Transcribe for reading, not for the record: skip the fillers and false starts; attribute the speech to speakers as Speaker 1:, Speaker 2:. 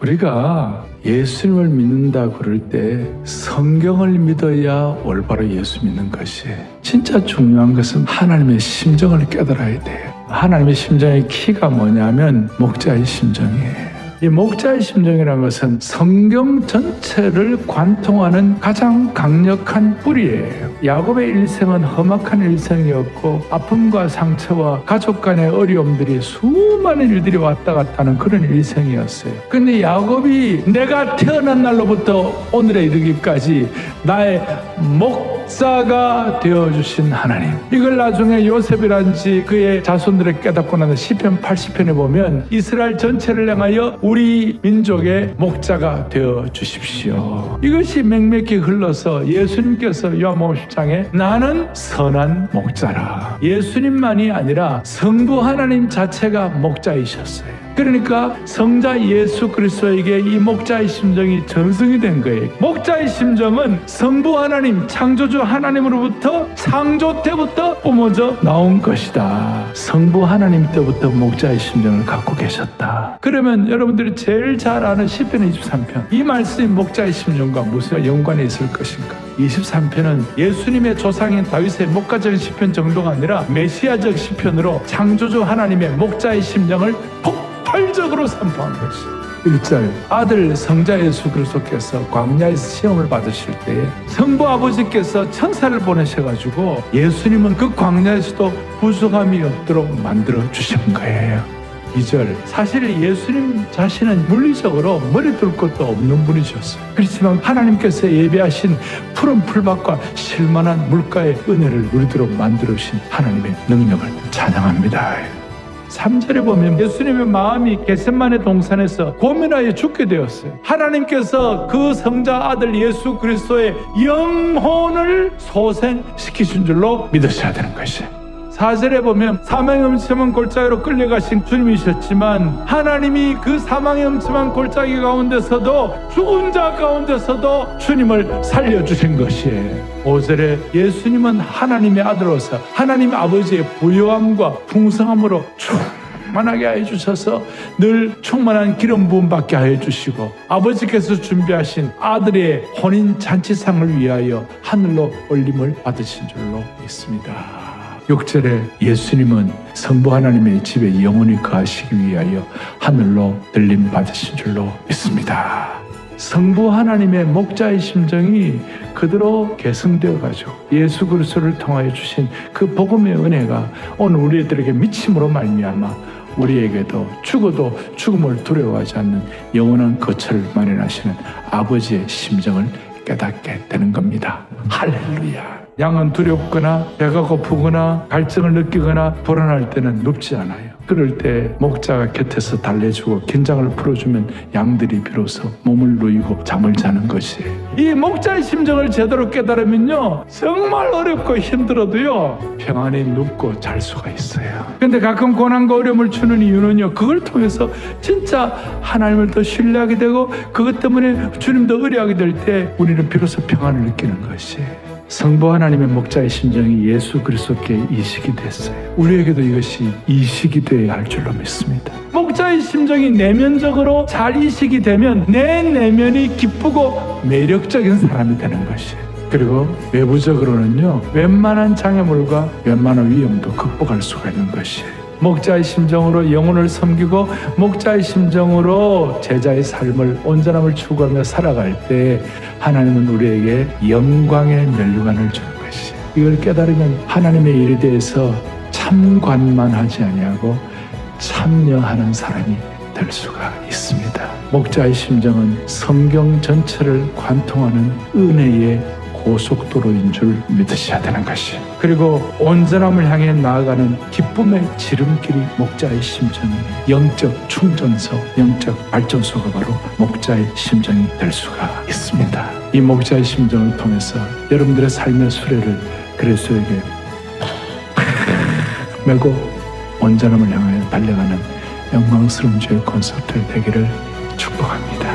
Speaker 1: 우리가 예수님을 믿는다 그럴 때 성경을 믿어야 올바로 예수 믿는 것이 진짜 중요한 것은 하나님의 심정을 깨달아야 돼요. 하나님의 심정의 키가 뭐냐면 목자의 심정이에요. 이 목자의 심정이라는 것은 성경 전체를 관통하는 가장 강력한 뿌리예요. 야곱의 일생은 험악한 일생이었고 아픔과 상처와 가족 간의 어려움들이 수많은 일들이 왔다 갔다 하는 그런 일생이었어요. 근데 야곱이 내가 태어난 날로부터 오늘에 이르기까지 나의 목자가 되어주신 하나님, 이걸 나중에 요셉이란지 그의 자손들을 깨닫고 나서 시편 80편에 보면 이스라엘 전체를 향하여 우리 민족의 목자가 되어 주십시오. 이것이 맹맥히 흘러서 예수님께서 요한복음 10장에 나는 선한 목자라, 예수님만이 아니라 성부 하나님 자체가 목자이셨어요. 그러니까 성자 예수 그리스도에게 이 목자의 심정이 전승이 된 거예요. 목자의 심정은 성부 하나님, 창조주 하나님으로부터 창조 때부터 뿜어져 나온 것이다. 성부 하나님 때부터 목자의 심정을 갖고 계셨다. 그러면 여러분들이 제일 잘 아는 시편 23편, 이 말씀이 목자의 심정과 무슨 연관이 있을 것인가? 23편은 예수님의 조상인 다윗의 목가적 시편 정도가 아니라 메시아적 시편으로 창조주 하나님의 목자의 심정을 폭발적으로 선포한 것이에요. 1절, 아들 성자 예수 그리스도께서 광야에서 시험을 받으실 때에 성부 아버지께서 천사를 보내셔가지고 예수님은 그 광야에서도 부족함이 없도록 만들어 주신 거예요. 2절, 사실 예수님 자신은 물리적으로 머리 둘 것도 없는 분이셨어요. 그렇지만 하나님께서 예비하신 푸른 풀밭과 실만한 물가의 은혜를 누리도록 만들어 주신 하나님의 능력을 찬양합니다. 3절에 보면 예수님의 마음이 겟세마네 동산에서 고민하여 죽게 되었어요. 하나님께서 그 성자 아들 예수 그리스도의 영혼을 소생시키신 줄로 믿으셔야 되는 것이에요. 4절에 보면 사망의 엄침한 골짜기로 끌려가신 주님이셨지만 하나님이 그 사망의 엄침한 골짜기 가운데서도 죽은 자 가운데서도 주님을 살려주신 것이에요. 5절에 예수님은 하나님의 아들로서 하나님 아버지의 부요함과 풍성함으로 충만하게 하여 주셔서 늘 충만한 기름 부음 받게 하여 주시고 아버지께서 준비하신 아들의 혼인 잔치상을 위하여 하늘로 올림을 받으신 줄로 믿습니다. 6절에 예수님은 성부 하나님의 집에 영원히 거하시기 위하여 하늘로 들림 받으신 줄로 믿습니다. 성부 하나님의 목자의 심정이 그대로 계승되어 가지고 예수 그리스도를 통하여 주신 그 복음의 은혜가 오늘 우리들에게 미침으로 말미암아 우리에게도 죽어도 죽음을 두려워하지 않는 영원한 거처를 마련하시는 아버지의 심정을 깨닫게 되는 겁니다. 할렐루야. 양은 두렵거나 배가 고프거나 갈증을 느끼거나 불안할 때는 눕지 않아요. 그럴 때 목자가 곁에서 달래주고 긴장을 풀어주면 양들이 비로소 몸을 누이고 잠을 자는 것이에요. 이 목자의 심정을 제대로 깨달으면요, 정말 어렵고 힘들어도요 평안히 눕고 잘 수가 있어요. 근데 가끔 고난과 어려움을 주는 이유는요, 그걸 통해서 진짜 하나님을 더 신뢰하게 되고 그것 때문에 주님도 의뢰하게 될 때 우리는 비로소 평안을 느끼는 것이에요. 성부 하나님의 목자의 심정이 예수 그리스도께 이식이 됐어요. 우리에게도 이것이 이식이 되어야 할 줄로 믿습니다. 목자의 심정이 내면적으로 잘 이식이 되면 내 내면이 기쁘고 매력적인 사람이 되는 것이에요. 그리고 외부적으로는요, 웬만한 장애물과 웬만한 위험도 극복할 수가 있는 것이에요. 목자의 심정으로 영혼을 섬기고 목자의 심정으로 제자의 삶을 온전함을 추구하며 살아갈 때 하나님은 우리에게 영광의 면류관을 주는 것이에요. 이걸 깨달으면 하나님의 일에 대해서 참관만 하지 아니하고 참여하는 사람이 될 수가 있습니다. 목자의 심정은 성경 전체를 관통하는 은혜의 고속도로인 줄 믿으셔야 되는 것이, 그리고 온전함을 향해 나아가는 기쁨의 지름길이 목자의 심정이 영적 충전소, 영적 발전소가 바로 목자의 심정이 될 수가 있습니다. 이 목자의 심정을 통해서 여러분들의 삶의 수레를 그리스도에게 메고 온전함을 향하여 달려가는 영광스러운 주의 콘서트 되기를 축복합니다.